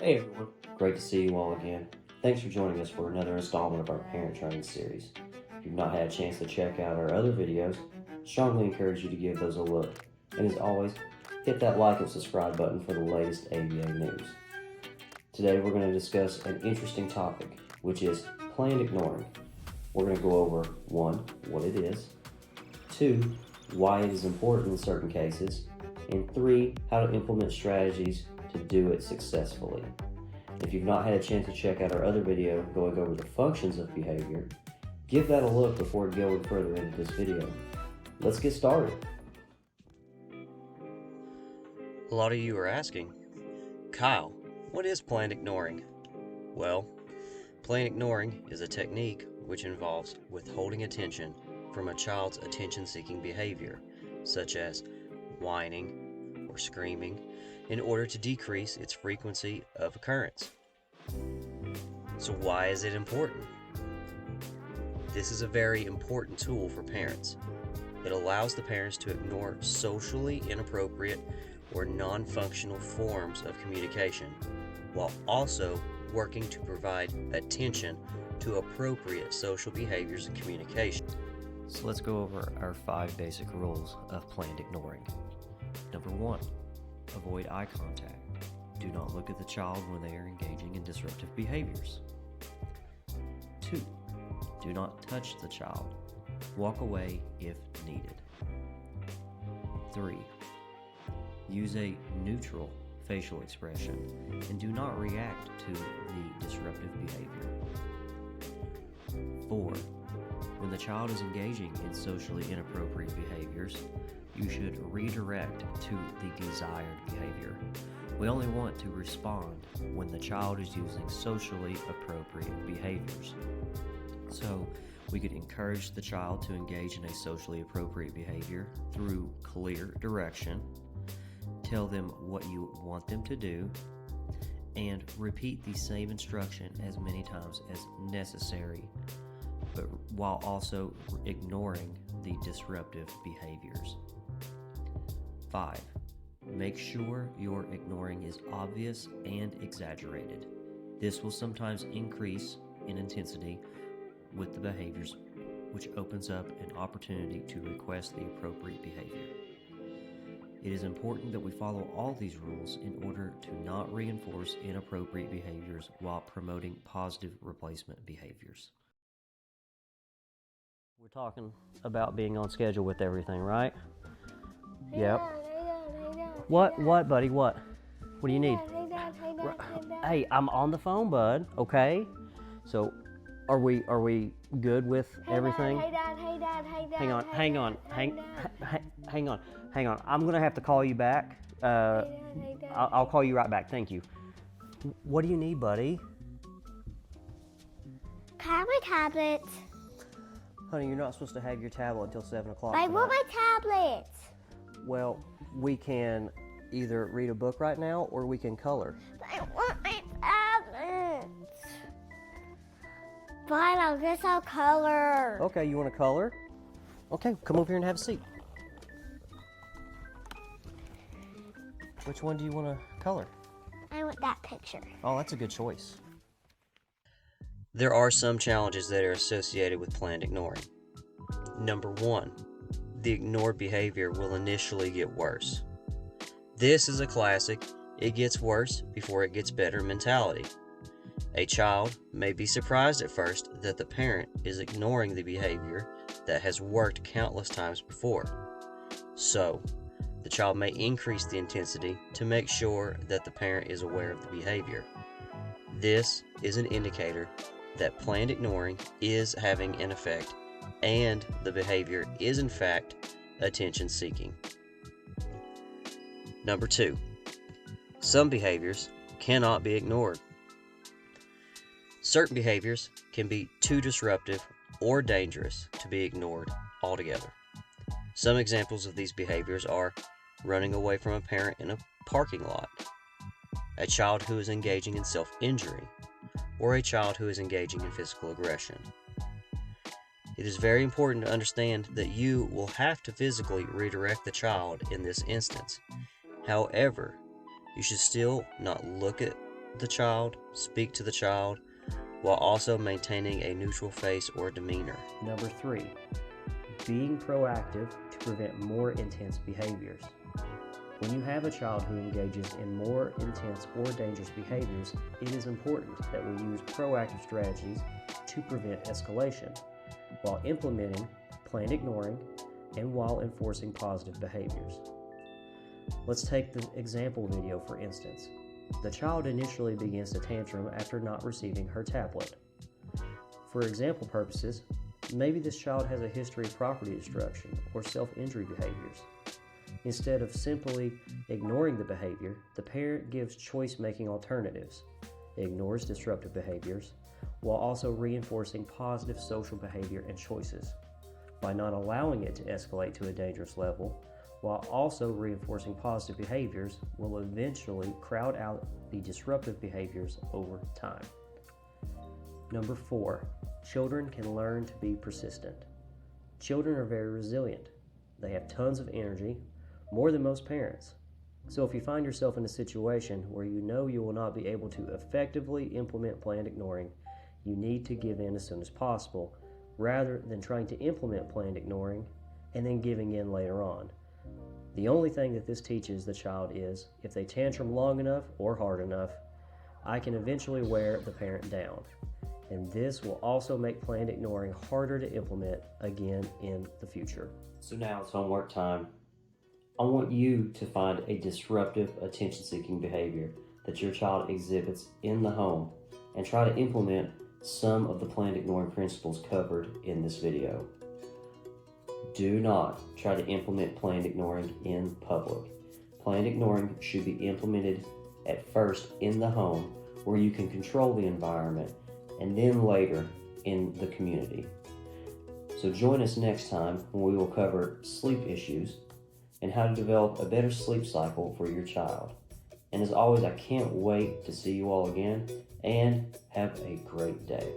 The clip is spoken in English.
Hey everyone, great to see you all again. Thanks for joining us for another installment of our parent training series. If you've not had a chance to check out our other videos, strongly encourage you to give those a look. And as always, hit that like and subscribe button for the latest ABA news. Today we're going to discuss an interesting topic, which is planned ignoring. We're going to go over 1, what it is, 2, why it is important in certain cases, and 3, how to implement strategies to do it successfully. If you've not had a chance to check out our other video going over the functions of behavior, give that a look before going further into this video. Let's get started. A lot of you are asking, Kyle, what is planned ignoring? Well, planned ignoring is a technique which involves withholding attention from a child's attention-seeking behavior, such as whining or screaming, in order to decrease its frequency of occurrence. So why is it important? This is a very important tool for parents. It allows the parents to ignore socially inappropriate or non-functional forms of communication, while also working to provide attention to appropriate social behaviors and communication. So let's go over our 5 basic rules of planned ignoring. Number 1, avoid eye contact. Do not look at the child when they are engaging in disruptive behaviors. 2, do not touch the child. Walk away if needed. 3, use a neutral facial expression and do not react to the disruptive behavior. 4, when the child is engaging in socially inappropriate behaviors, you should redirect to the desired behavior. We only want to respond when the child is using socially appropriate behaviors. So we could encourage the child to engage in a socially appropriate behavior through clear direction, tell them what you want them to do, and repeat the same instruction as many times as necessary, but while also ignoring the disruptive behaviors. 5, make sure your ignoring is obvious and exaggerated. This will sometimes increase in intensity with the behaviors, which opens up an opportunity to request the appropriate behavior. It is important that we follow all these rules in order to not reinforce inappropriate behaviors while promoting positive replacement behaviors. We're talking about being on schedule with everything, right? Yep. What, buddy? What do you need? Hey, I'm on the phone, bud. Okay. So, are we good with everything? Hey dad. Hang on. I'm gonna have to call you back. I'll call you right back. Thank you. What do you need, buddy? Can I have my tablet? Honey, you're not supposed to have your tablet until 7 o'clock. I want my tablet. Well, we can either read a book right now or we can color. I want my tablet. Fine, I guess I'll color. Okay, you want to color? Okay, come over here and have a seat. Which one do you want to color? I want that picture. Oh, that's a good choice. There are some challenges that are associated with planned ignoring. Number 1, the ignored behavior will initially get worse. This is a classic, it gets worse before it gets better mentality. A child may be surprised at first that the parent is ignoring the behavior that has worked countless times before. So, the child may increase the intensity to make sure that the parent is aware of the behavior. This is an indicator that planned ignoring is having an effect and the behavior is in fact attention seeking. Number 2, some behaviors cannot be ignored. Certain behaviors can be too disruptive or dangerous to be ignored altogether. Some examples of these behaviors are running away from a parent in a parking lot, a child who is engaging in self-injury, or a child who is engaging in physical aggression. It is very important to understand that you will have to physically redirect the child in this instance. However, you should still not look at the child, speak to the child, while also maintaining a neutral face or demeanor. Number 3, being proactive to prevent more intense behaviors. When you have a child who engages in more intense or dangerous behaviors, it is important that we use proactive strategies to prevent escalation while implementing planned ignoring and while enforcing positive behaviors. Let's take the example video for instance. The child initially begins to tantrum after not receiving her tablet. For example purposes, maybe this child has a history of property destruction or self-injury behaviors. Instead of simply ignoring the behavior, the parent gives choice-making alternatives, ignores disruptive behaviors, while also reinforcing positive social behavior and choices. By not allowing it to escalate to a dangerous level, while also reinforcing positive behaviors, will eventually crowd out the disruptive behaviors over time. Number 4, children can learn to be persistent. Children are very resilient. They have tons of energy, more than most parents. So if you find yourself in a situation where you know you will not be able to effectively implement planned ignoring, you need to give in as soon as possible, rather than trying to implement planned ignoring and then giving in later on. The only thing that this teaches the child is, if they tantrum long enough or hard enough, I can eventually wear the parent down. And this will also make planned ignoring harder to implement again in the future. So now it's homework time. I want you to find a disruptive attention-seeking behavior that your child exhibits in the home and try to implement some of the planned ignoring principles covered in this video. Do not try to implement planned ignoring in public. Planned ignoring should be implemented at first in the home where you can control the environment, and then later in the community. So join us next time when we will cover sleep issues and how to develop a better sleep cycle for your child. And as always, I can't wait to see you all again, and have a great day.